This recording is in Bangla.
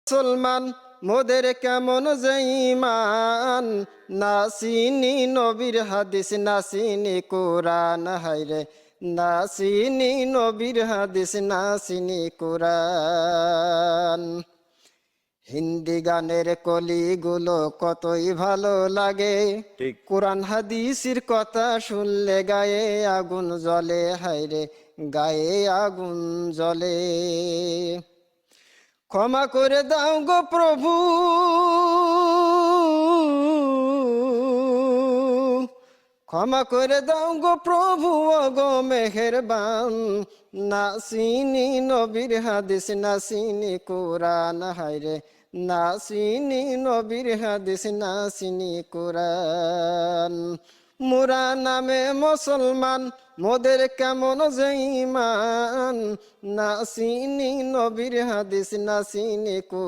মুসলমান মোদের কেমন যে ঈমান, না চিনি নবীর হাদিস না চিনি কোরআন, হায়রে না চিনি নবীর হাদিস না চিনি কোরআন। হিন্দি গানের কলিগুলো কতই ভালো লাগে, ঠিক। কোরআন হাদিসের কথা শুনলে গায়ে আগুন জ্বলে, হায়রে গায়ে আগুন জ্বলে। ক্ষমা করে দাও গো প্রভু, ক্ষমা করে দাও গো প্রভু ও গো মেহেরবান, না চিনি নবীর হাদিস না চিনি কোরআন, হায়রে না চিনি নবীর হাদিস না চিনি কোরআন। মোরা নামে মুসলমান মোদের কেমন যে ঈমান, না চিনি নবীর হাদিস না চিনি কোরআন।